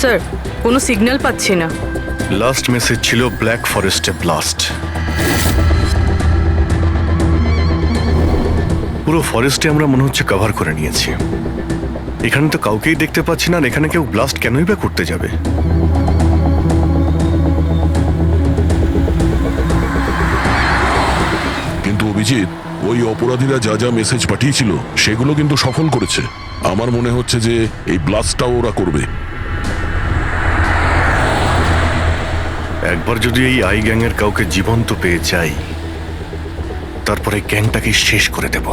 Sir, কোনো signal পাচ্ছি না। লাস্ট মেসেজ ছিল ব্ল্যাক ফরেস্টে ব্লাস্ট। পুরো ফরেস্টে আমরা মনে হচ্ছে কভার করে নিয়েছি। এখানে তো কাউকেই দেখতে পাচ্ছি না, আর এখানে কেউ ব্লাস্ট কেনই বা করতে যাবে? কিন্তু অভিজিৎ, ওই অপরাধীরা যা যা মেসেজ পাঠিয়েছিল সেগুলো কিন্তু সফল করেছে। আমার মনে হচ্ছে যে এই ব্লাস্টটাও ওরা করবে। একবার যদি এই আই গ্যাংয়ের কাউকে জীবন্ত পেয়ে যাই, তারপরে গ্যাংটাকে শেষ করে দেব।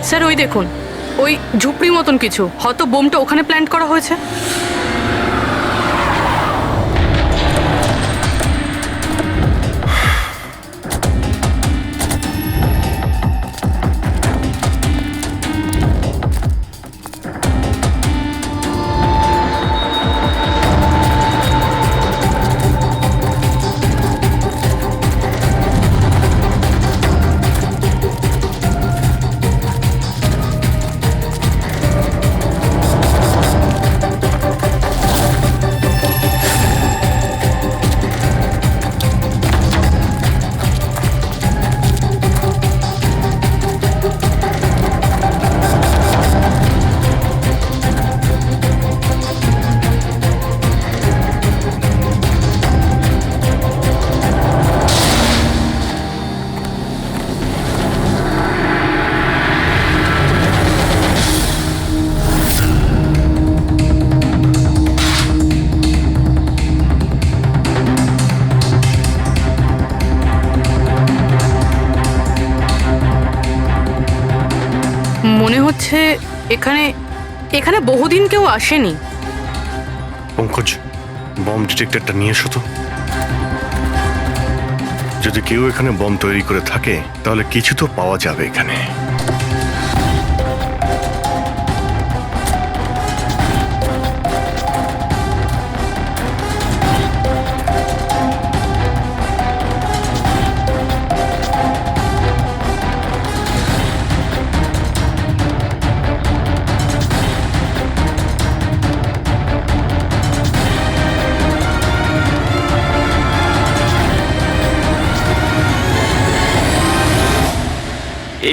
স্যার ওই দেখুন, ওই ঝুপড়ি মতন কিছু, হয়তো বোমটা ওখানে প্ল্যান্ট করা হয়েছে। মনে হচ্ছে এখানে এখানে বহুদিন কেউ আসেনি। পঙ্কজ, বম ডিটেক্টরটা নিয়ে এসো তো। যদি কেউ এখানে বম তৈরি করে থাকে তাহলে কিছু তো পাওয়া যাবে এখানে।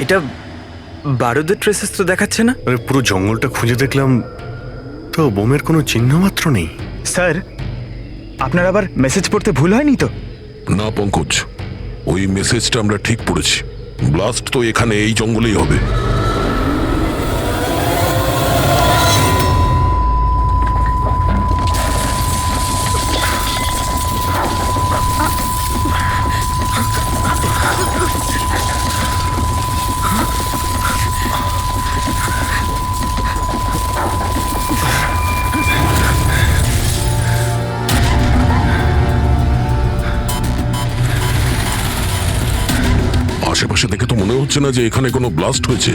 এটা বারুদের ট্রেসেস তো দেখাচ্ছে না। আরে পুরো জঙ্গলটা খুঁজে দেখলাম, তো বোমের কোনো চিহ্ন মাত্র নেই। স্যার, আপনার আবার মেসেজ পড়তে ভুল হয়নি তো? না পঙ্কজ, ওই মেসেজটা আমরা ঠিক পড়েছি। ব্লাস্ট তো এখানে এই জঙ্গলেই হবে। আশেপাশে দেখে তো মনে হচ্ছে না যে এখানে কোনো ব্লাস্ট হয়েছে।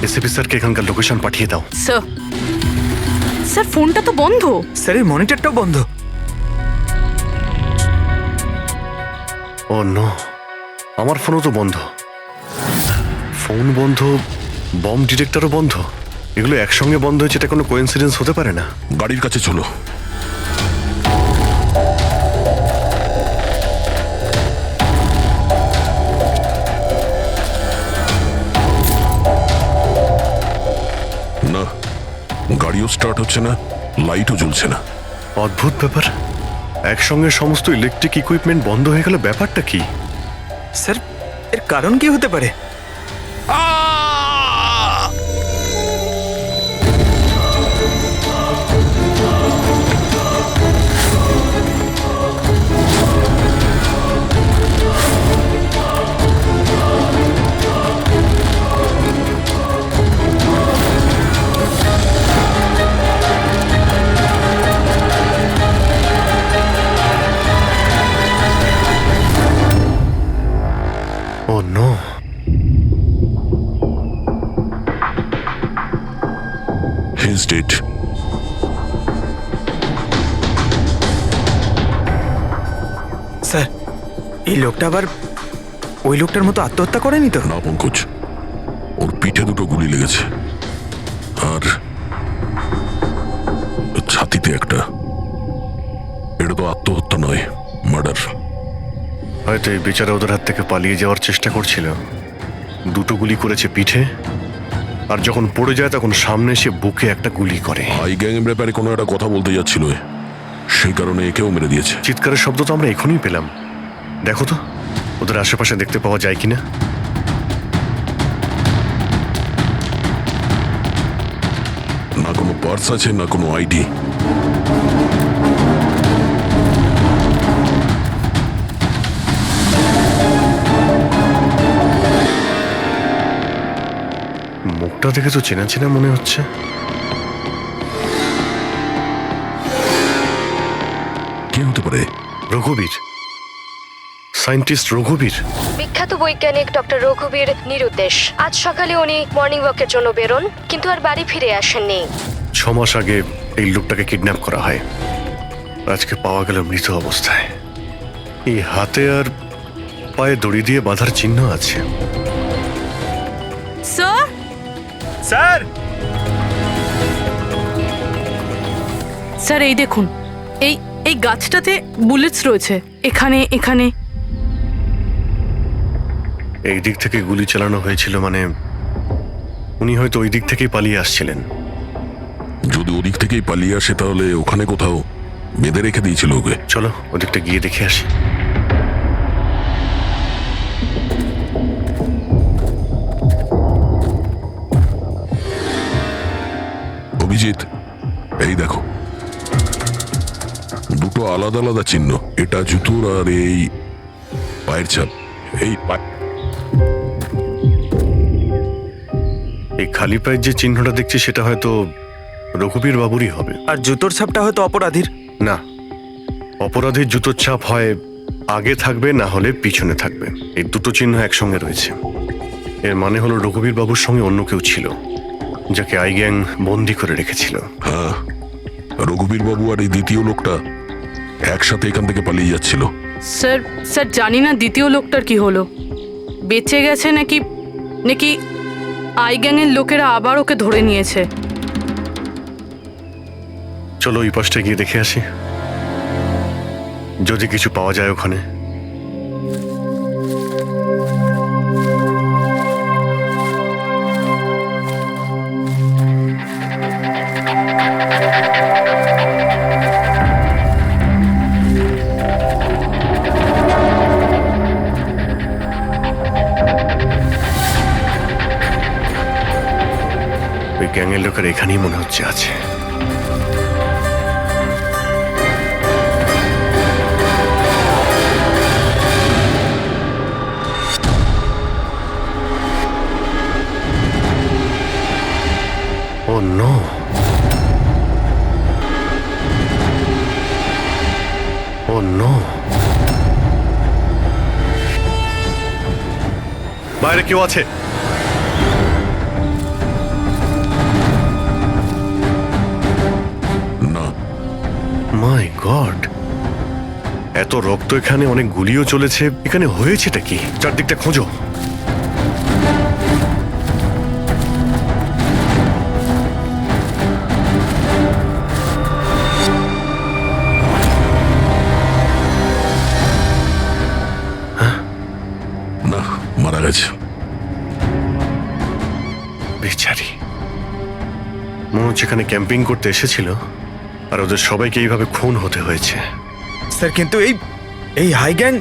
এসিপি স্যারকে এখানকার লোকেশন পাঠিয়ে দাও। স্যার, স্যার ফোনটা তো বন্ধ। স্যারের মনিটরটাও বন্ধ। ও নো, আমার ফোনও তো বন্ধ। ফোন বন্ধ, বম ডিটেক্টরও বন্ধ। এগুলো একসঙ্গে বন্ধ হয়েছে, এটা কোনো কোইন্সিডেন্স হতে পারে না। গাড়ির কাছে চলো। না, গাড়িও স্টার্ট হচ্ছে না, লাইটও জ্বলছে না। অদ্ভুত ব্যাপার, একসঙ্গে সমস্ত ইলেকট্রিক ইকুইপমেন্ট বন্ধ হয়ে গেল, ব্যাপারটা কি? স্যার, এর কারণ কি হতে পারে? Oh no. He's dead. এই লোকটা আবার ওই লোকটার মতো আত্মহত্যা করেনি তো? না পঙ্কজ, ওর পিঠে দুটো গুলি লেগেছে আর ছাতিতে একটা। এটা তো আত্মহত্যা নয়, মার্ডার। হয়তো এই বেচারা ওদের হাত থেকে পালিয়ে যাওয়ার চেষ্টা করছিল। দুটো গুলি করেছে পিঠে, আর যখন পড়ে যায় তখন সামনে এসে বুকে একটা গুলি করে। হাই গ্যাং এর ব্যাপারে কোনো একটা কথা বলতে যাচ্ছিল, সেই কারণে একেও মেরে দিয়েছে। চিৎকারের শব্দ তো আমরা এখনই পেলাম। দেখো তো ওদের আশেপাশে দেখতে পাওয়া যায় কিনা। না কোনো পার্স আছে, না কোনো আইডি। মুখটা দেখে তো চেনা চেনা মনে হচ্ছে। কে হতে পারে? রঘুবীর, সায়েন্টিস্ট রঘুবীর। বিখ্যাত বৈজ্ঞানিক ডক্টর রঘুবীর নিরুদ্দেশ। আজ সকালে উনি মর্নিং ওয়াকের জন্য বেরোন, কিন্তু আর বাড়ি ফিরে আসেননি। 6 মাস আগে এই লোকটাকে কিডন্যাপ করা হয়। আজকে পাওয়া গেল মৃত অবস্থায়। এই হাতে আর পায়ে দড়ি দিয়ে বাঁধার চিহ্ন আছে। Sir, sir! স্যার এই দেখুন, এই এই গাছটাতে বুলেটস রয়েছে। এখানে এখানে এই দিক থেকে গুলি চালানো হয়েছিল, মানে উনি হয়তো ওই দিক থেকেই পালিয়ে আসছিলেন। যদি ওদিক থেকেই পালিয়ে আসে তাহলে ওখানে কোথাও বেঁধে রেখে দিয়েছিল ওকে। চলো ওদিকটা গিয়ে দেখে আসি। অভিজিৎ, এই দেখো, দুটো আলাদা আলাদা চিহ্ন। এটা জুতোর আর এই পায়ের ছাপ। এই এই খালি পায়ের যে চিহ্নটা দেখছি সেটা হয়তো রঘুবীর বাবুরই হবে। আর জুতোর ছাপটা হয়তো অপরাধীর। না, অপরাধীর জুতোর ছাপ হয় আগে থাকবে, না হলে পিছনে থাকবে। এই দুটো চিহ্ন একসঙ্গে রয়েছে। এর মানে হলো রঘুবীর বাবুর সঙ্গে অন্য কেউ ছিল, যাকে আই গ্যাং বন্দি করে রেখেছিল। হ্যাঁ, রঘুবীর বাবু আর এই দ্বিতীয় লোকটা একসাথে এখান থেকে পালিয়ে যাচ্ছিল। স্যার, স্যার জানি না দ্বিতীয় লোকটার কি হলো। বেঁচে গেছে নাকি নাকি আই গ্যাংয়ের লোকেরা আবার ওকে ধরে নিয়েছে। চলো ওই পাশটা গিয়ে দেখে আসি, যদি কিছু পাওয়া যায় ওখানে। ওই গ্যাংয়ের লোকের এখানেই মনে হচ্ছে আছে। Oh no! Oh no! বাইরে কেউ আছে? না, মাই গড, এত রক্ত এখানে, অনেক গুলিও চলেছে। এখানে হয়েছেটা কি? চারদিকটা খোঁজো। না, মারা গেছে। বেচারি, মনে হচ্ছে এখানে ক্যাম্পিং করতে এসেছিল, আর ওদের সবাইকে এইভাবে খুন হতে হয়েছে। স্যার কিন্তু এই হাই গ্যাং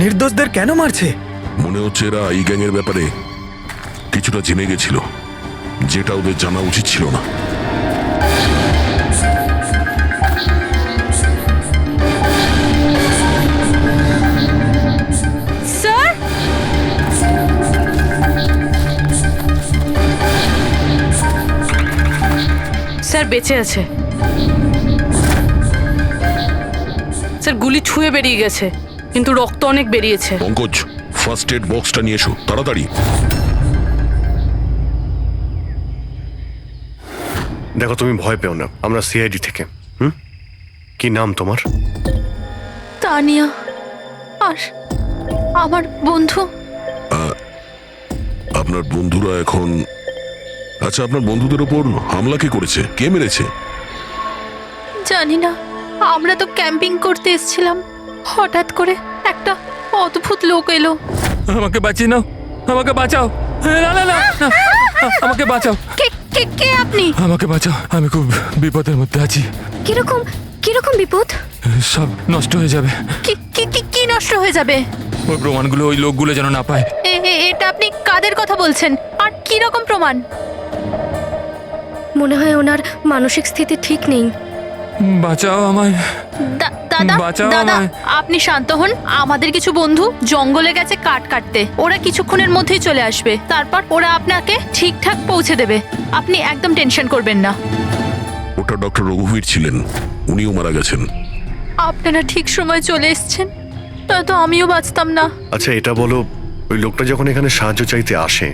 নির্দোষদের কেন মারছে? মনে হচ্ছে এরা এই গ্যাংয়ের ব্যাপারে কিছুটা জেনে গেছিল, যেটা ওদের জানা উচিত ছিল না। স্যার, স্যার বেঁচে আছে। স্যার গুলি ছুঁয়ে বেরিয়ে গেছে, কিন্তু রক্ত অনেক বেরিয়েছে। পঙ্কজ, ফার্স্ট এড বক্সটা নিয়ে এসো তাড়াতাড়ি। দেখো, তুমি ভয় পেও না, আমরা সিআইডি থেকে। কি নাম তোমার? তানিয়া। আর আমার বন্ধু। আপনার বন্ধুরা এখন, আচ্ছা আপনার বন্ধুদের ওপর হামলা কে করেছে, কে মেরেছে? জানি না, আমরা তো ক্যাম্পিং করতে এসেছিলাম, হঠাৎ করে একটা অদ্ভুত লোক এলো। আমাকে বাঁচিয়ে নাও, আমাকে বাঁচাও। না না না না, আমাকে বাঁচাও, কে কে কে আপনি? আমাকে বাঁচাও, আমি খুব বিপদের মধ্যে আছি। কিরকম কিরকম বিপদ? সব নষ্ট হয়ে যাবে। কি কি কি কি নষ্ট হয়ে যাবে? ওই প্রমাণগুলো ওই লোকগুলো যেন না পায়। এটা আপনি কাদের কথা বলছেন, আর কি রকম প্রমাণ? মনে হয় ওনার মানসিক স্থিতি ঠিক নেই। বাঁচাও আমায়, দাদা বাঁচাও দাদা, আমায়। আপনি শান্ত হন। আমাদের কিছু বন্ধু জঙ্গলে গেছে কাঠ কাটতে, ওরা কিছুক্ষণের মধ্যেই চলে আসবে, তারপর ওরা আপনাকে ঠিকঠাক পৌঁছে দেবে। আপনি একদম টেনশন করবেন না। ওটা ডক্টর রঘুবীর ছিলেন, উনিও মারা গেছেন। আপনারা ঠিক সময় চলে এসেছেন, নয়তো আমিও বাঁচতাম না। আচ্ছা এটা বলো, ওই লোকটা যখন এখানে সাহায্য চাইতে আসে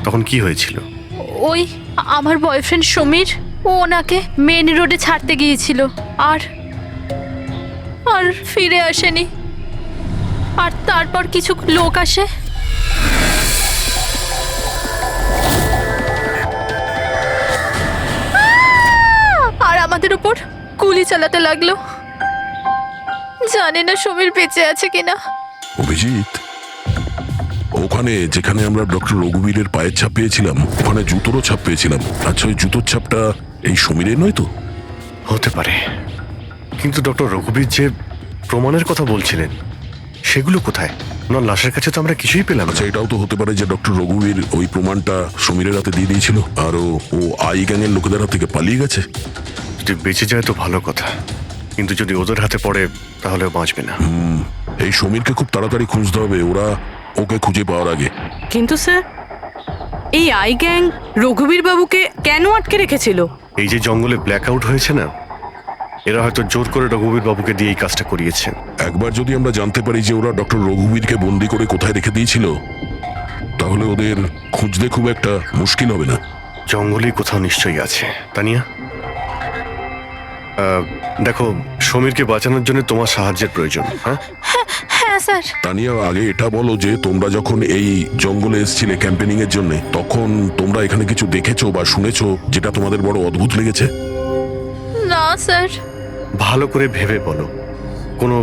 তখন কি হয়েছিল? ওই আমার বয়ফ্রেন্ড সমীর, ও ওনাকে মেন রোডে ছাড়তে গিয়েছিল, আর আর ফিরে আসেনি। আর তারপর কিছু লোক আসে, আর আমাদের উপর গুলি চালাতে লাগলো। জানি না সমীর বেঁচে আছে কিনা। অভিজিৎ, ওখানে যেখানে আমরা ডক্টর রঘুবীরের পায়ের ছাপ পেয়েছিলাম, ওখানে জুতোরও ছাপ পেয়েছিলাম। আচ্ছা ওই জুতোর ছাপটা এই সমীরের নয় তো? হতে পারে, কিন্তু ডক্টর রঘুবীর যে প্রমাণের কথা বলছিলেন সেগুলো কোথায়? ওনার লাশের কাছে তো আমরা কিছুই পেলাম না। আচ্ছা এটাও তো হতে পারে যে ডক্টর রঘুবীর ওই প্রমাণটা সমীরের হাতে দিয়ে দিয়েছিল, আর ও আই গ্যাংয়ের লোকেদের হাত থেকে পালিয়ে গেছে। যদি বেঁচে যায় তো ভালো কথা, কিন্তু যদি ওদের হাতে পড়ে তাহলে ও বাঁচবে না। এই সমীরকে খুব তাড়াতাড়ি খুঁজতে হবে, ওরা ওকে খুঁজে পাওয়ার আগে। কিন্তু স্যার, এই আই গ্যাং রঘুবীর বাবুকে কেন আটকে রেখেছিল? এই যে জঙ্গলে ব্ল্যাক আউট হয়েছে না, এরা হয়তো জোর করে রঘুবীর বাবুকে দিয়ে এই কাজটা করিয়েছে। একবার যদি আমরা জানতে পারি যে ওরা ডক্টর রঘুবীরকে বন্দি করে কোথায় রেখে দিয়েছিল, তাহলে ওদের খুঁজতে খুব একটা মুশকিল হবে না। জঙ্গলেই কোথাও নিশ্চয়ই আছে। তানিয়া, দেখো, সমীরকে বাঁচানোর জন্য তোমার সাহায্যের প্রয়োজন। হ্যাঁ হ্যাঁ স্যার। তানিয়া, আগে এটা বলো যে তোমরা যখন এই জঙ্গলে এসেছিলে ক্যাম্পেনিং এর জন্য, তখন তোমরা এখানে কিছু দেখেছো বা শুনেছো যেটা তোমাদের বড় অদ্ভুত লেগেছে? না স্যার। ভালো করে ভেবে বলো, কোনো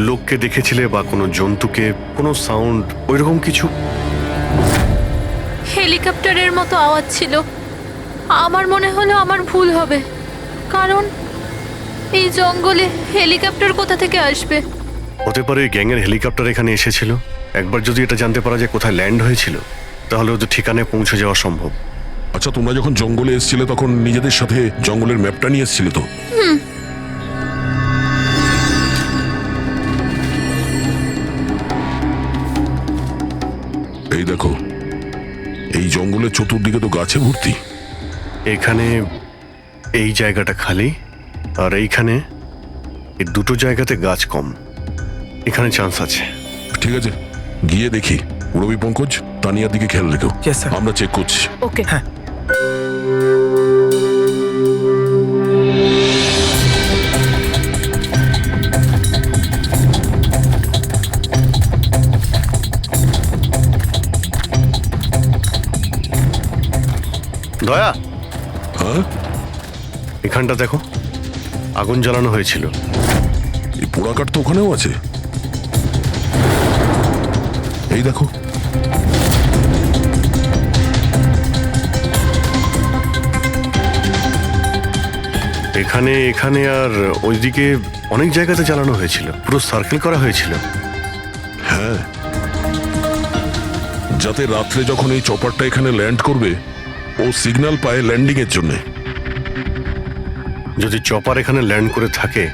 লোককে দেখেছিলে বা কোনো জন্তুকে, কোনো সাউন্ড, ওইরকম কিছু? হেলিকপ্টারের মতো আওয়াজ ছিল। আমার মনে হলো আমার ভুল হবে, কারণ এই জঙ্গলে হেলিকপ্টার কোথা থেকে আসবে? হতে পারে গ্যাংয়ের হেলিকপ্টার এখানে এসেছিল। একবার যদি এটা জানতে পারা যায় কোথায় ল্যান্ড হয়েছিল, তাহলে ওদের ঠিকানায় পৌঁছে যাওয়া সম্ভব। আচ্ছা তোমরা যখন জঙ্গলে এসেছিলে তখন নিজেদের সাথে জঙ্গলের ম্যাপটা নিয়ে এসেছিলে তো? এই দেখো, এই জঙ্গলের চতুর্দিকে তো গাছে ভর্তি। এখানে এই জায়গাটা খালি, আর এইখানে এই দুটো জায়গাতে গাছ কম। এখানে চান্স আছে। ঠিক আছে, গিয়ে দেখি। রবি, পঙ্কজ, তানিয়ার দিকে খেয়াল রেখো। Yes, sir. আমরা চেক করছি। ওকে। হ্যাঁ। দয়া, হ্যাঁ, এখানটা দেখো, আগুন জ্বালানো হয়েছিল। এই পোড়াকাঠ তো ওখানেও আছে। এই দেখো, এখানে এখানে আর ওইদিকে অনেক জায়গাতে জ্বালানো হয়েছিল, পুরো সার্কেল করা হয়েছিল। হ্যাঁ, যাতে রাত্রে যখন এই চপারটা এখানে ল্যান্ড করবে, ও সিগন্যাল পায় ল্যান্ডিং এর জন্য। যদি চপার এখানে ল্যান্ড করে থাকে,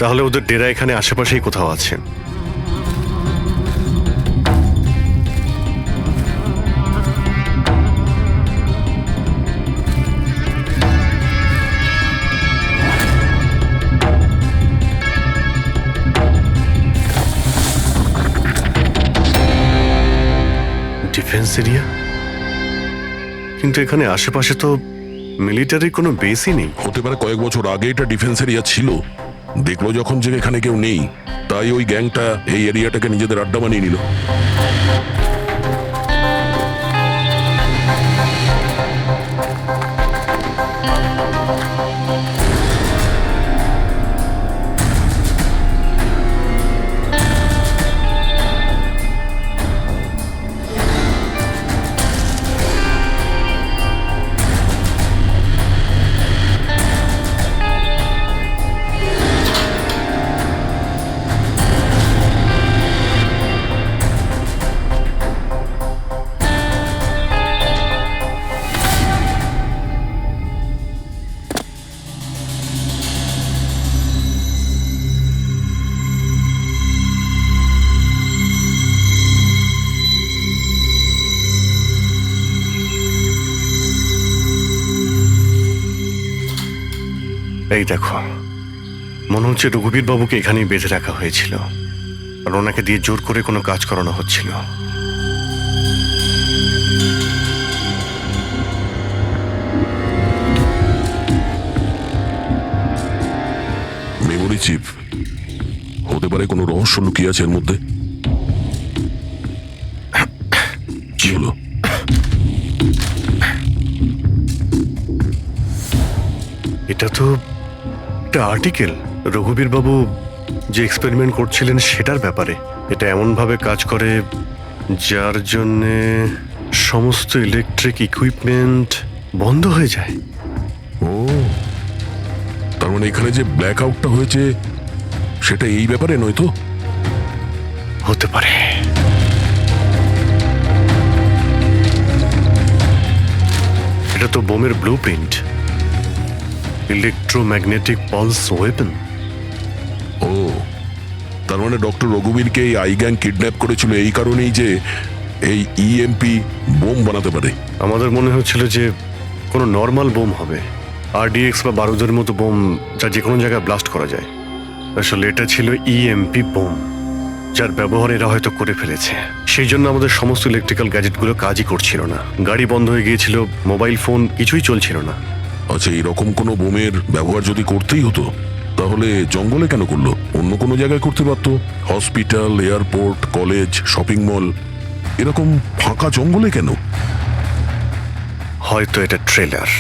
তাহলে ওদের ডেরা এখানে আশেপাশেই কোথাও আছে। ডিফেন্স এরিয়া, কিন্তু এখানে আশেপাশে তো মিলিটারির কোনো বেসই নেই। হতে পারে কয়েক বছর আগে এটা ডিফেন্স এরিয়া ছিল, দেখলো যখন যে এখানে কেউ নেই, তাই ওই গ্যাংটা এই এরিয়াটাকে নিজেদের আড্ডা বানিয়ে নিল। এই দেখো, মনে হচ্ছে রঘুবীর বাবুকে এখানেই বেঁধে রাখা হয়েছিল, আর ওনাকে দিয়ে জোর করে কোনো কাজ করানো হচ্ছিল। মেমোরি চিপ হতে পারে, কোনো রহস্য লুকিয়ে আছে এর মধ্যে। কি হলো? এটা তো একটা আর্টিকেল, রঘুবীর বাবু যে এক্সপেরিমেন্ট করছিলেন সেটার ব্যাপারে। এটা এমনভাবে কাজ করে যার জন্যে সমস্ত ইলেকট্রিক ইকুইপমেন্ট বন্ধ হয়ে যায়। ও, তার মানে এখানে যে ব্ল্যাক আউটটা হয়েছে সেটা এই ব্যাপারে নয় তো? হতে পারে। এটা তো বোমের blueprint, electromagnetic pulse weapon. ও, তার মানে ডক্টর রঘুবীরকে এই আই গ্যাং কিডন্যাপ করেছিল এই কারণেই যে এই ইএমপি বোম বানাতে পারে। আমাদের মনে হচ্ছিল যে কোনো নর্মাল বোম হবে, আরডিএক্স বা বারুদের মতো বোম যা যে কোনো জায়গায় ব্লাস্ট করা যায়। আসলে এটা ছিল ইএমপি বোম, যার ব্যবহার এরা হয়তো করে ফেলেছে। সেই জন্য আমাদের সমস্ত ইলেকট্রিক্যাল গ্যাজেটগুলো কাজই করছিল না, গাড়ি বন্ধ হয়ে গিয়েছিল, মোবাইল ফোন কিছুই চলছিল না। আচ্ছা, এইরকম কোনো বোমের ব্যবহার যদি করতেই হতো তাহলে জঙ্গলে কেন করলো? অন্য কোনো জায়গায় করতে পারতো, hospital, airport, college, shopping mall, এরকম ফাঁকা জঙ্গলে কেন? হয়তো এটা ট্রেলার,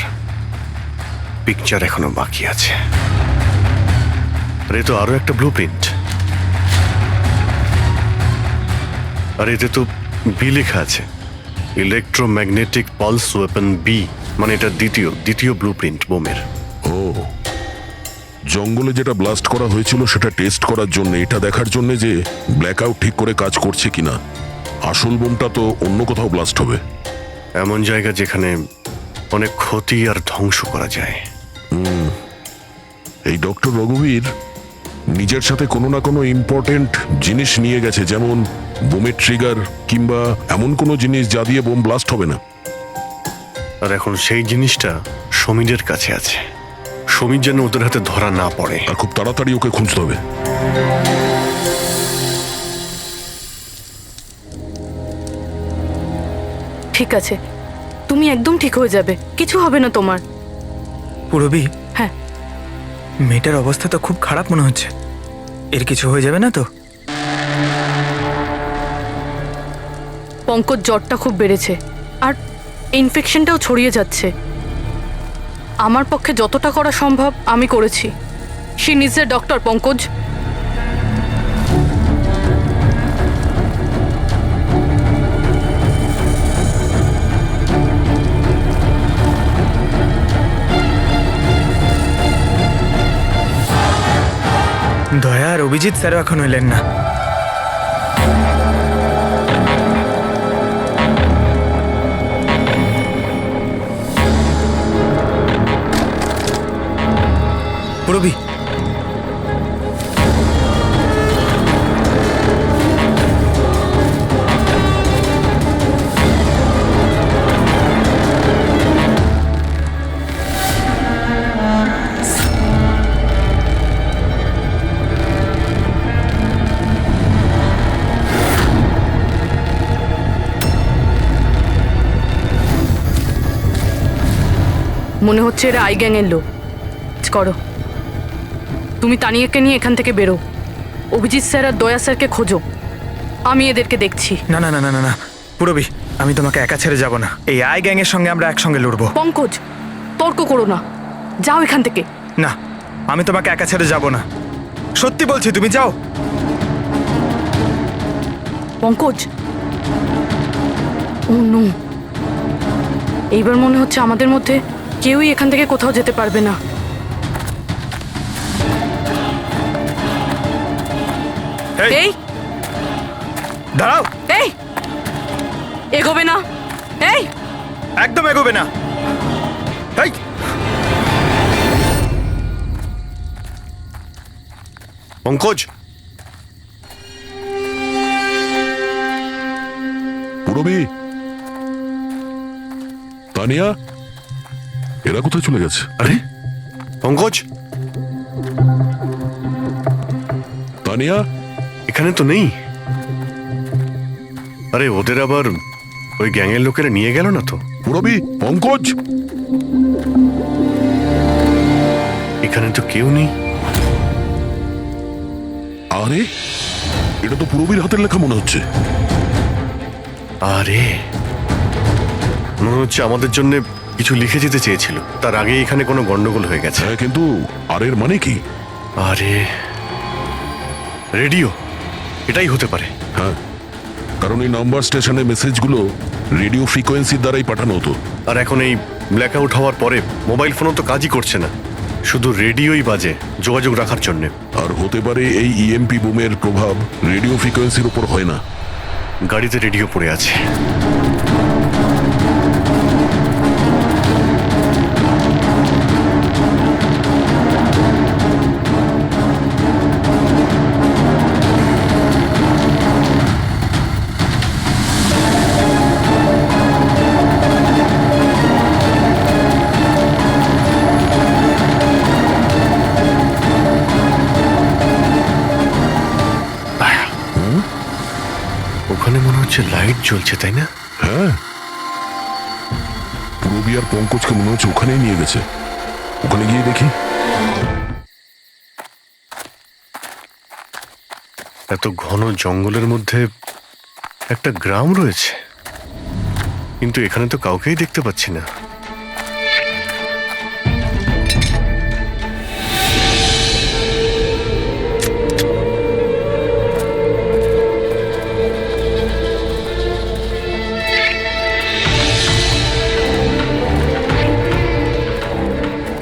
পিকচার এখনো বাকি আছে। আর এ তো আরো একটা ব্লু প্রিন্ট, আর এতে তো বি লেখা আছে, ইলেকট্রোম্যাগনেটিক পালস ওয়েপন বি, মানে এটা দ্বিতীয় ব্লু প্রিন্ট বোমের। ও, জঙ্গলে যেটা ব্লাস্ট করা হয়েছিল সেটা টেস্ট করার জন্য, এটা দেখার জন্য যে ব্ল্যাক আউট ঠিক করে কাজ করছে কিনা। আসল বোমটা তো অন্য কোথাও ব্লাস্ট হবে। এমন জায়গা যেখানে অনেক ক্ষতি আর ধ্বংস করা যায়। এই ডক্টর রঘুবীর নিজের সাথে কোনো না কোনো ইম্পর্টেন্ট জিনিস নিয়ে গেছে, যেমন বোমের ট্রিগার কিংবা এমন কোনো জিনিস যা দিয়ে বোম ব্লাস্ট হবে না। আর এখন সেই জিনিসটা সমীরের কাছে আছে। সমীর যেন ওদের হাতে ধরা না পড়ে। আর খুব তাড়াতাড়ি ওকে খুঁজতে হবে। ঠিক আছে, তুমি একদম ঠিক হয়ে যাবে, কিছু হবে না তোমার। পুরবি, হ্যাঁ, মেয়েটার অবস্থা তো খুব খারাপ মনে হচ্ছে। এর কিছু হয়ে যাবে না তো? পঙ্কজ জ্বরটা খুব বেড়েছে আর ইনফেকশনটাও ছড়িয়ে যাচ্ছে। আমার পক্ষে যতটা করা সম্ভব আমি করেছি। She needs a doctor, Pankaj. দয়া আর অভিজিৎ স্যারও এখন এলেন না। পুরবি, মনে হচ্ছে এরা আই গ্যাংয়ের লোক। করো, তুমি তানিয়াকে নিয়ে এখান থেকে বেরো। অভিজিৎ স্যার আর দয়া স্যারকে খোঁজো, আমি এদেরকে দেখছি। না না না না না না পুরবি, আমি তোমাকে একা ছেড়ে যাব না। এই আই গ্যাংয়ের সঙ্গে আমরা একসঙ্গে লড়বো। পঙ্কজ, তর্ক করো না, যাও এখান থেকে। না, আমি তোমাকে একা ছেড়ে যাব না, সত্যি বলছি, তুমি যাও। পঙ্কজ, ও নো, এইবার মনে হচ্ছে আমাদের মধ্যে কেউই এখান থেকে কোথাও যেতে পারবে না। এই দাঁড়াও, এই এগোবে না, এই একদম এগোবে না। এই পঙ্কজ, পুরবি, তানিয়া, এরা কোথায় চলে গেছে? আরে পঙ্কজ, তানিয়া, এখানে তো নেই। আরে ওদের আবার ওই গ্যাংয়ের লোকেরা নিয়ে গেল না তো? পুরবি, পঙ্কজ, এখানে তো কেউ নেই। আরে এটা তো পুরবির হাতের লেখা মনে হচ্ছে। আরে মনে হচ্ছে আমাদের জন্য কিছু লিখে যেতে চেয়েছিল, তার আগে এখানে কোনো গন্ডগোল হয়ে গেছে। হ্যাঁ, কিন্তু আর এর মানে কি? আরে রেডিও, এটাই হতে পারে। হ্যাঁ, কারণ এই নাম্বার স্টেশনে মেসেজগুলো রেডিও ফ্রিকোয়েন্সির দ্বারাই পাঠানো হতো। আর এখন এই ব্ল্যাক আউট হওয়ার পরে মোবাইল ফোনও তো কাজই করছে না, শুধু রেডিওই বাজে যোগাযোগ রাখার জন্যে। আর হতে পারে এই ইএমপি বুমের প্রভাব রেডিও ফ্রিকোয়েন্সির উপর হয় না। গাড়িতে রেডিও পড়ে আছে। ওখানে মনে হচ্ছে লাইট জ্বলছে, তাই না? হ্যাঁ, পুরবি আর পঙ্কজকে মনে হচ্ছে ওখানেই নিয়ে গেছে। ওখানে গিয়ে দেখি। এত ঘন জঙ্গলের মধ্যে একটা গ্রাম রয়েছে, কিন্তু এখানে তো কাউকেই দেখতে পাচ্ছি না।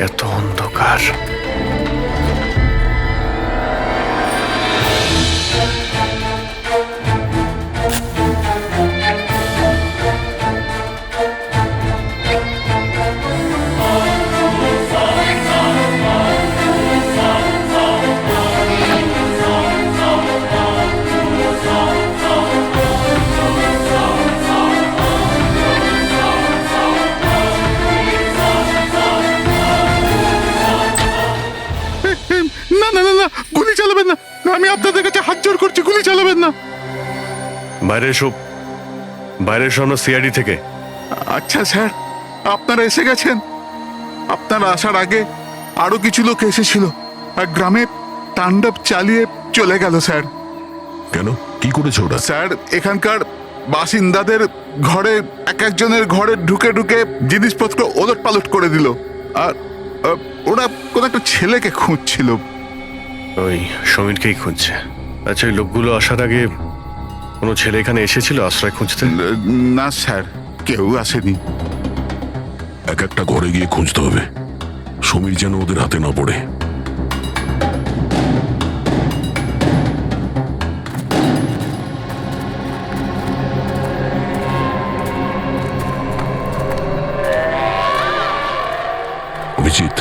এত অন্ধকার। না না না না, গুলি চালাবেন না, আমি আপনাদের কাছে হাত জোড় করছি, গুলি চালাবেন না। বাইরে এসো, বাইরে এসো, আমরা সিআইডি থেকে। আচ্ছা স্যার, আপনারা এসে গেছেন। আপনারা আসার আগে আরো কিছু লোক এসেছিল আর গ্রামে তাণ্ডব চালিয়ে চলে গেল স্যার। কেন, কি করেছে ওরা? স্যার, এখানকার বাসিন্দাদের ঘরে এক একজনের ঘরে ঢুকে ঢুকে জিনিসপত্র ওলট পালট করে দিল। আর ওরা কোনো একটা ছেলেকে খুঁজছিল। ওই সমীরকেই খুঁজছে। আচ্ছা, ওই লোকগুলো আসার আগে কোনো ছেলে এখানে এসেছিল আশ্রয় খুঁজতে? না স্যার, কেউ আসেনি। এক একটা ঘরে গিয়ে খুঁজতে হবে, সমীর যেন ওদের হাতে না পড়ে। অভিজিৎ,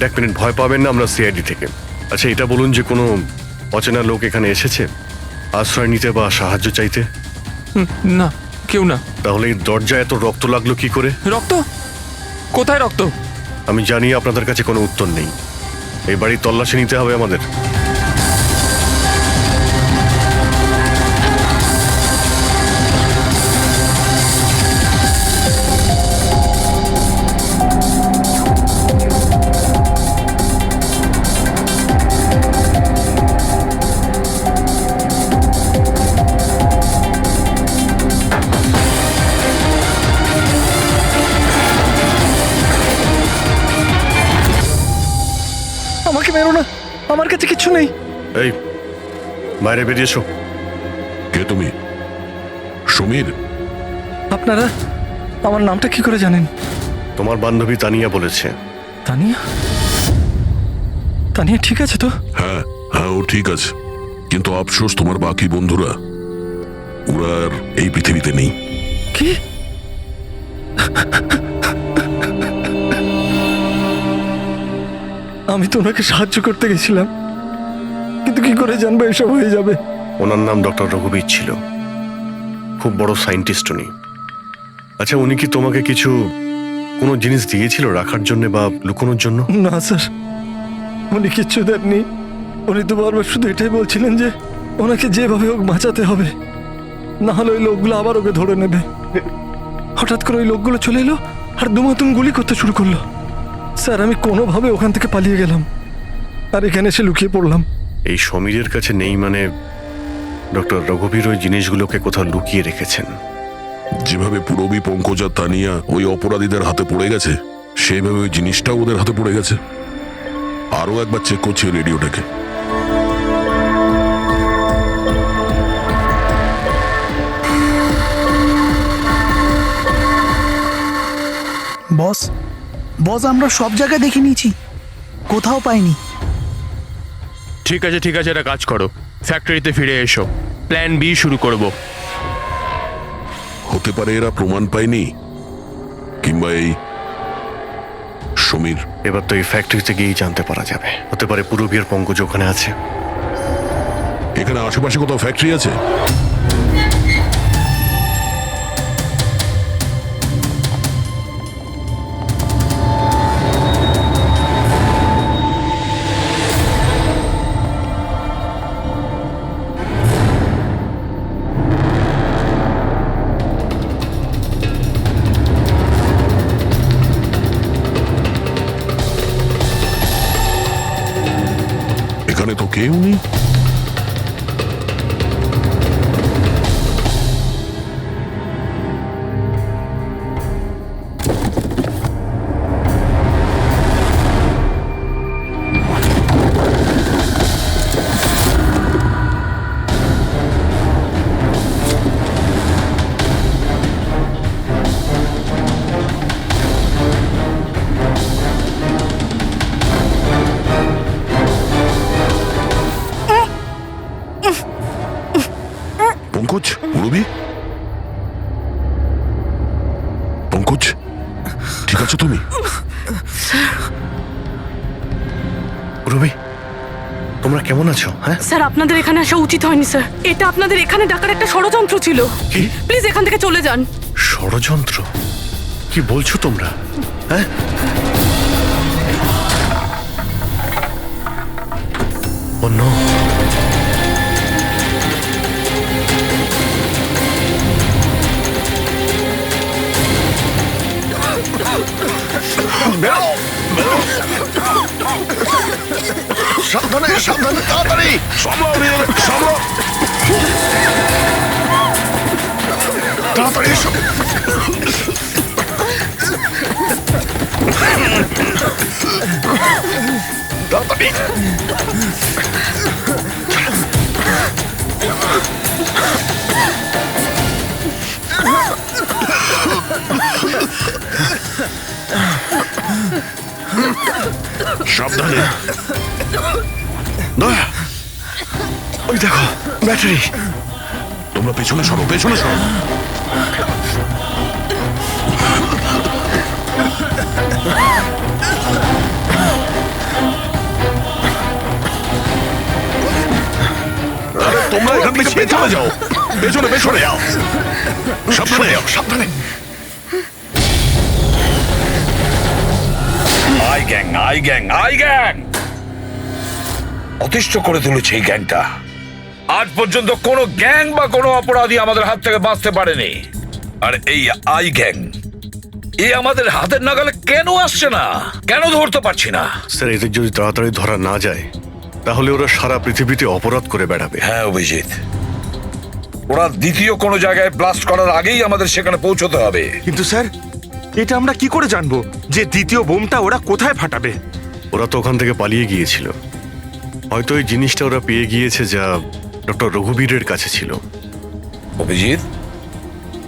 এক মিনিট, ভয় পাবেন না, আমরা সিআইডি থেকে। আচ্ছা, এটা বলুন যে কোনো অচেনা লোক এখানে এসেছে আশ্রয় নিতে বা সাহায্য চাইতে? না, কেউ না। তাহলে এই দরজায় এত রক্ত লাগলো কি করে? রক্ত? কোথায় রক্ত? আমি জানি আপনাদের কাছে কোনো উত্তর নেই। এই বাড়ির তল্লাশি নিতে হবে আমাদের। আমাকে মেরো না, আমার কাছে কিচ্ছু নেই। এই বাইরে বেরিয়ে এসো। কে তুমি? সমীর? আপনারা আমার নামটা কি করে জানেন? তোমার বান্ধবী তানিয়া বলেছে। তানিয়া? তানিয়া ঠিক আছে তো? হ্যাঁ হ্যাঁ, ও ঠিক আছে, কিন্তু আফসোস তোমার বাকি বন্ধুরা ওরা আর এই পৃথিবীতে নেই। কি? আমি তো ওনাকে সাহায্য করতে গেছিলাম, কিন্তু কি করে জানবো এসব হয়ে যাবে? ওনার নাম ডক্টর রঘুবীর ছিল, খুব বড় সায়েন্টিস্ট উনি। আচ্ছা, উনি কি তোমাকে কিছু কোনো জিনিস দিয়েছিল রাখার জন্য বা লুকোনোর জন্য? না স্যার, উনি কিচ্ছু দেননি। উনি তো বারবার শুধু এটাই বলছিলেন যে ওনাকে যেভাবে হোক বাঁচাতে হবে, না হলে ওই লোকগুলো আবার ওকে ধরে নেবে। হঠাৎ করে ওই লোকগুলো চলে এলো আর দুমাতুম গুলি করতে শুরু করলো। স্যার, আমি কোনোভাবে ওখান থেকে পালিয়ে গেলাম আর এখানে এসে লুকিয়ে পড়লাম। এই সমীরের কাছে নেই মানে ডক্টর রঘুবীর ওই জিনিসগুলোকে কোথাও লুকিয়ে রেখেছেন। যেভাবে পুরবী, পঙ্কজ আর তানিয়া ওই অপরাধীদের হাতে পড়ে গেছে, সেইভাবে ওই জিনিসটাও ওদের হাতে পড়ে গেছে। আরও একবার চেক করছি রেডিওটাকে। বস বস আমরা সব জায়গায় দেখে নিয়েছি, কোথাও পাইনি। ঠিক আছে ঠিক আছে, একটা কাজ করো, ফ্যাক্টরিতে ফিরে এসো, প্ল্যান বি শুরু করব। হতে পারে এরা প্রমাণ পায়নি, কিংবা এই সমীর। এবার তো এই ফ্যাক্টরিতে গিয়েই জানতে পারা যাবে। হতে পারে পুরবীর পঙ্কজ ওখানে আছে। এখানে আশেপাশে কোথাও ফ্যাক্টরি আছে? এখানে তো কেউ নেই। পঙ্কজ, পুরবী, পঙ্কজ, ঠিক আছো তুমি? পুরবী, তোমরা কেমন আছো? হ্যাঁ স্যার, আপনাদের এখানে আসা উচিত হয়নি স্যার। এটা আপনাদের এখানে ডাকার একটা ষড়যন্ত্র ছিল। কি? প্লিজ এখান থেকে চলে যান। ষড়যন্ত্র? কি বলছো তোমরা? হ্যাঁ, ও নো। সাবধানে সাবধানে, তাড়াতাড়ি তাড়াতাড়ি এসো। তাড়াতাড়ি। সাবধানে। দয়া, ওই দেখো ব্যাটারি। তোমরা পেছনে সরো, পেছনে সরো। তোমরা এখান থেকে পেছনে যাও, পেছনে পেছনে যাও, সাবধানে যাও, সাবধানে। আই গ্যাং অতিষ্ঠ করে তুলেছে এই গ্যাংটা। আজ পর্যন্ত কোনো গ্যাং বা কোনো অপরাধী আমাদের হাত থেকে বাঁচতে পারেনি। আর এই আই গ্যাং এ আমাদের হাতের নাগালে কেন আসছে না, কেন ধরতে পারছি না? স্যার এদের যদি তাড়াতাড়ি ধরা না যায় তাহলে ওরা সারা পৃথিবীতে অপরাধ করে বেড়াবে। হ্যাঁ অভিজিৎ, ওরা দ্বিতীয় কোনো জায়গায় ব্লাস্ট করার আগেই আমাদের সেখানে পৌঁছতে হবে। কিন্তু স্যার, এটা আমরা কি করে জানবো যে দ্বিতীয় বোমটা ওরা কোথায় ফাটাবে? ওরা তো ওখান থেকে পালিয়ে গিয়েছিল। হয়তো এই জিনিসটা ওরা পেয়ে গিয়েছে যা ডক্টর রঘুবীরের কাছে ছিল। অভিজিৎ,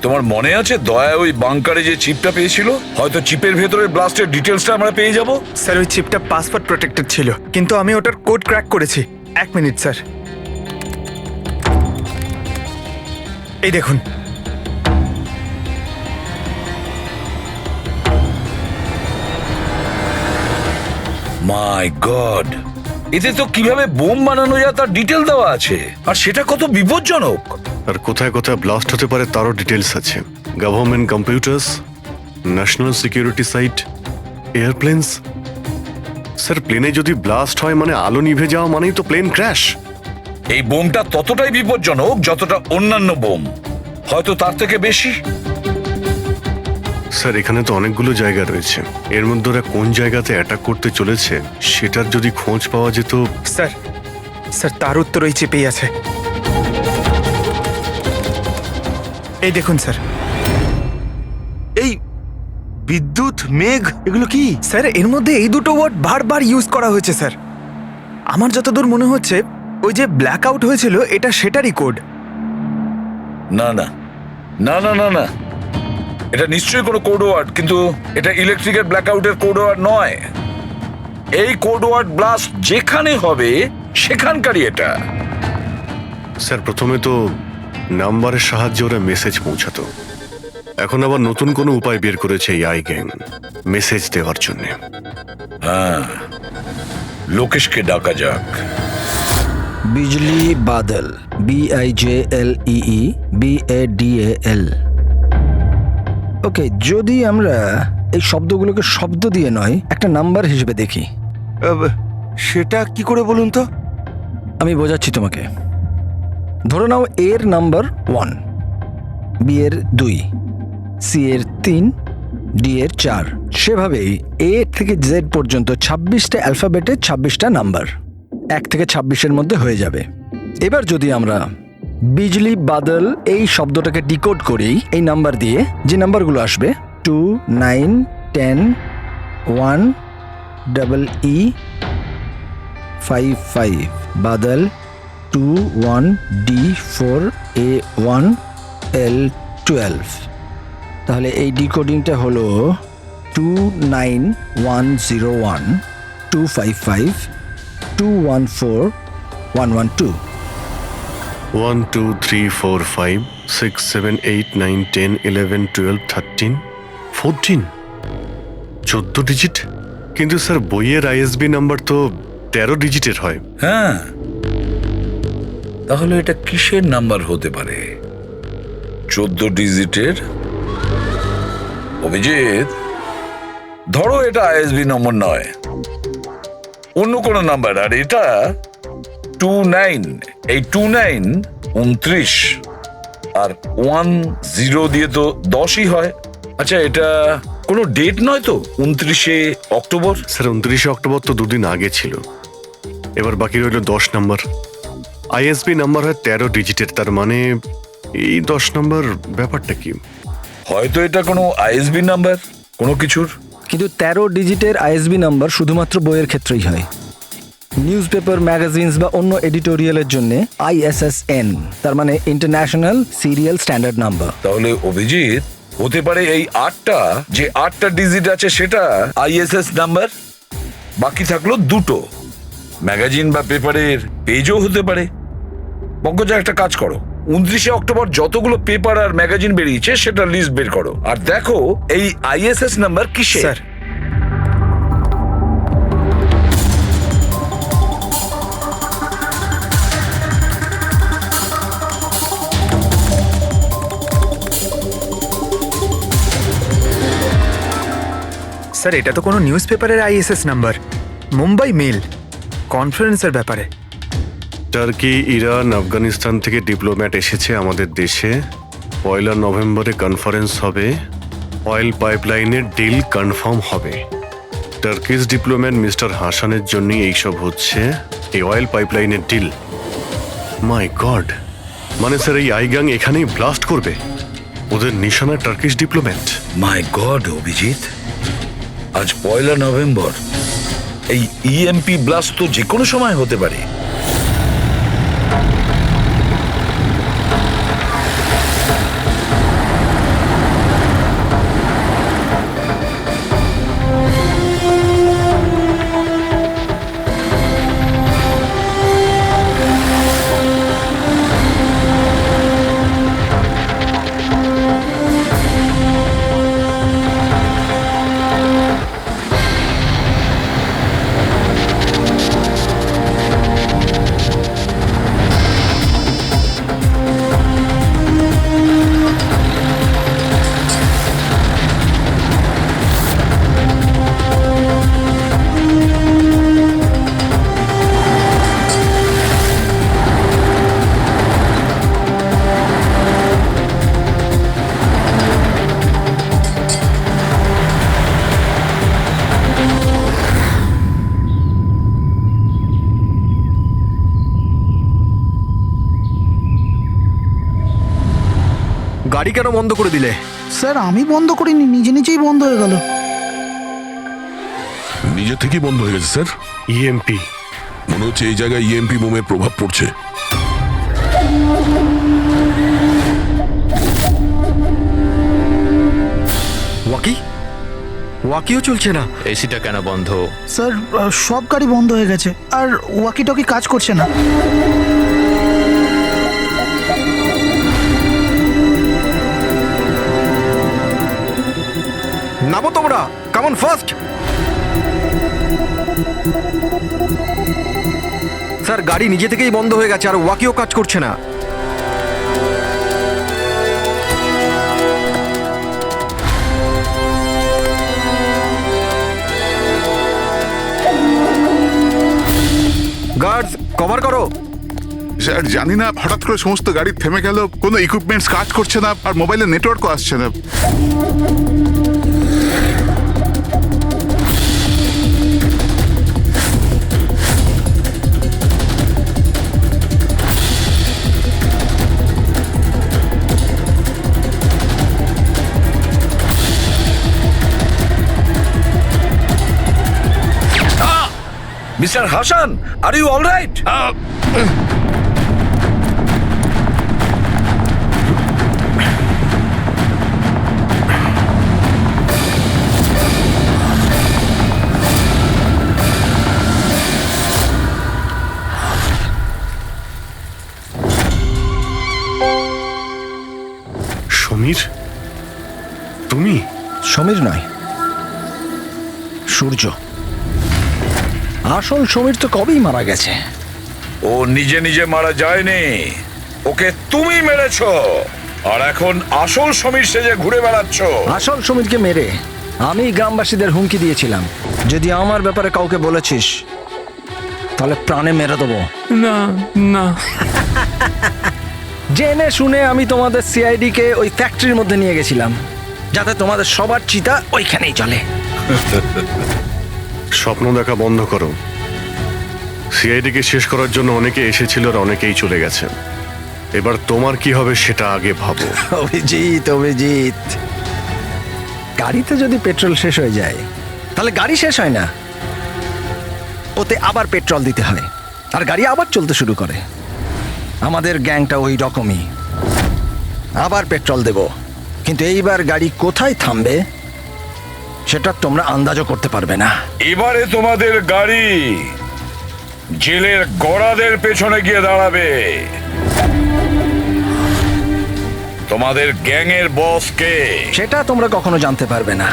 তোমার মনে আছে দয়া ওই বাংকারে যে চিপটা পেয়েছিল? হয়তো চিপের ভেতরে ব্লাস্টের ডিটেলসটা আমরা পেয়ে যাব। স্যার, ওই চিপটা পাসওয়ার্ড প্রোটেক্টেড ছিল, কিন্তু আমি ওটার কোড ক্র্যাক করেছি। 1 মিনিট স্যার, এই দেখুন। মাই গড, এতে তো কিভাবে বোম বানানো যায় তার ডিটেল দেওয়া আছে, আর সেটা কত বিপজ্জনক। আর কোথায় কোথায় ব্লাস্ট হতে পারে তারও ডিটেলস আছে। Government computers, national security site, airplanes. Sir প্লেনে যদি ব্লাস্ট হয় মানে আলো নিভে যাওয়া মানেই তো প্লেন ক্র্যাশ। এই বোমটা ততটাই বিপজ্জনক যতটা অন্যান্য বোম, হয়তো তার থেকে বেশি। স্যার এখানে তো অনেকগুলো জায়গা রয়েছে, এর মধ্যে ওরা কোন জায়গাতে অ্যাটাক করতে চলেছে সেটার যদি খোঁজ পাওয়া যেত। স্যার, তার উত্তর ওই চিপেই আছে। এই দেখুন স্যার, এই বিদ্যুৎ, মেঘ, এগুলো কি? স্যার এর মধ্যে এই দুটো ওয়ার্ড বারবার ইউজ করা হয়েছে স্যার। আমার যতদূর মনে হচ্ছে ওই যে ব্ল্যাক আউট হয়েছিল এটা সেটারই কোড। না না না না না না, এটা নিশ্চয়ই কোনো কোড ওয়ার্ড, কিন্তু এটা ইলেকট্রিকের ব্ল্যাকআউটের কোড ওয়ার্ড নয়। এই কোড ওয়ার্ড ব্লাস্ট যেখানে হবে সেখানকারই এটা। স্যার প্রথমে তো নাম্বারের সাহায্যে ওরা মেসেজ পৌঁছাতো, এখন আবার নতুন কোনো উপায় বের করেছে এই আই গ্যাং মেসেজ দেওয়ার জন্য। হ্যাঁ, লোকেশকে ডাকা যাক। বিজলি বাদল, BIJLEE BADAL। ওকে, যদি আমরা এই শব্দগুলোকে শব্দ দিয়ে নয় একটা নাম্বার হিসেবে দেখি। সেটা কি করে বলুন তো? আমি বোঝাচ্ছি তোমাকে। ধরে নাও এর নাম্বার 1, বি এর 2, সি এর 3, ডি এর 4। সেভাবেই এ থেকে জেড পর্যন্ত 26টা অ্যালফাবেটে 26টা নাম্বার 1 থেকে 26-এর মধ্যে হয়ে যাবে। এবার যদি আমরা বিজলি বাদল এই শব্দটাকে ডিকোড করি এই নাম্বার দিয়ে, যে নাম্বারগুলো আসবে 2, 9, 10, 1, EE 5, 5, Badal 2, 1, D 4, A 1, L 12। তাহলে এই ডিকোডিংটা হলো 29101 255 214 112। 1 2 3 4 5 6 7 8 9 10 11 12 13 14 14 ডিজিট। কিন্তু স্যার বইয়ের ISB নাম্বার তো 13 ডিজিটের হয়। হ্যাঁ, তাহলে এটা কিসের নাম্বার হতে পারে? 14 ডিজিটের? অভিজিৎ, ধরো এটা ISB নম্বর নয়, অন্য কোনো নাম্বার। আর এটা 29, এই 29 29, আর 10 দিয়ে তো 10ই হয়। আচ্ছা, এটা কোনো ডেট নয় তো? 29শে অক্টোবর? স্যার 29শে অক্টোবর তো দুদিন আগে ছিল। এবার বাকি রইল 10 নাম্বার। ISB নাম্বার হয় 13 ডিজিটের, তার মানে এই 10 নাম্বার ব্যাপারটা কি? হয়তো এটা কোনো ISB নাম্বার কোনো কিছুর। কিন্তু 13 ডিজিটের ISB নাম্বার শুধুমাত্র বইয়ের ক্ষেত্রেই হয়। নিউজ পেপার, ম্যাগাজিনস বা অন্য এডিটোরিয়ালের জন্য ISSN, তার মানে ইন্টারন্যাশনাল সিরিয়াল স্ট্যান্ডার্ড নাম্বার। তাহলে অভিজিৎ, হতে পারে এই 8টা ডিজিট আছে সেটা ISS নাম্বার, বাকি থাকলো 2টো। ম্যাগাজিন বা পেপারের পেজও হতে পারে। পঙ্কজা, একটা কাজ করো, 29শে অক্টোবর যতগুলো পেপার আর ম্যাগাজিন বেরিয়েছে সেটা লিস্ট বের করো, আর দেখো এই ISS নাম্বার কিসের। স্যার, স্যার এটা তো কোনো নিউজ পেপারের আইএসএস নাম্বার, মুম্বাই মেল, কনফারেন্সের ব্যাপারে। টার্কি, ইরান, আফগানিস্তান থেকে ডিপ্লোম্যাট এসেছে আমাদের দেশে। 1 নভেম্বরে কনফারেন্স হবে, অয়েল পাইপলাইনের ডিল কনফার্ম হবে। টার্কিশ ডিপ্লোম্যাট মিস্টার হাসানের জন্যই এইসব হচ্ছে, এই অয়েল পাইপলাইনের ডিল। মাই গড, মানে স্যার এই আইগাং এখানেই ব্লাস্ট করবে? ওদের নিশানা টার্কিশ ডিপ্লোম্যাট। মাই গড অভিজিৎ, আজ 1 নভেম্বর। এই ইএমপি ব্লাস্ট তো যে কোনো সময় হতে পারে। গাড়ি কেন বন্ধ করে দিলে? স্যার আমি বন্ধ করিনি, নিজে নিজেই বন্ধ হয়ে গেল। নিজে থেকেই বন্ধ হয়ে গেছে স্যার। ইএমপি মনে হচ্ছে এই জায়গায় ইএমপি বোমের প্রভাব পড়ছে। ওয়াকিও চলছে না। এসিটা কেন বন্ধ? স্যার সব গাড়ি বন্ধ হয়ে গেছে, আর ওয়াকি টকি কাজ করছে না। নামো তোমরা, কামন ফার্স্ট। স্যার গাড়ি নিজে থেকেই বন্ধ হয়ে গেছে আর ওয়াকিও কাজ করছে না। গার্ডস কভার করো। স্যার জানি না, হঠাৎ করে সমস্ত গাড়ি থেমে গেল, কোনো ইকুইপমেন্টস কাজ করছে না, আর মোবাইলে নেটওয়ার্কও আসছে না। Mister Hasan, are you all right? Samir, তুমি? সমীর নয়, সূর্য। আসল সমীর তো কবেই মারা গেছে। ও নিজে নিজে মারা যায়নি, ওকে তুমি মেরেছো, আর এখন আসল সমীর সেজে ঘুরে বেড়াচ্ছ। আসল সমীরকে মেরে আমি গ্রামবাসীদের হুমকি দিয়েছিলাম, যদি আমার ব্যাপারে কাউকে বলেছিস তাহলে প্রাণে মেরে দেবো। না না, জেনে শুনে আমি তোমাদের সিআইডি কে ওই ফ্যাক্টরির মধ্যে নিয়ে গেছিলাম, যাতে তোমাদের সবার চিতা ওইখানেই চলে। স্বপ্ন দেখা বন্ধ করো। সিআইডিকে শেষ করার জন্য অনেকে এসেছিল আর অনেকেই চলে গেছে। এবার তোমার কি হবে সেটা আগে ভাবো। অভিজিৎ, অভিজিৎ, গাড়িতে যদি পেট্রোল শেষ হয়ে যায় তাহলে গাড়ি শেষ হয় না, ওতে আবার পেট্রোল দিতে হয় আর গাড়ি আবার চলতে শুরু করে। আমাদের গ্যাংটা ওই রকমই, আবার পেট্রোল দেব, কিন্তু এইবার গাড়ি কোথায় থামবে সেটা তোমরা আন্দাজও করতে পারবে না। এবারে তোমাদের গাড়ি জেলের গড়াদের পেছনে গিয়ে দাঁড়াবে। তোমাদের গ্যাংয়ের বস কে সেটা তোমরা কখনো জানতে পারবে না।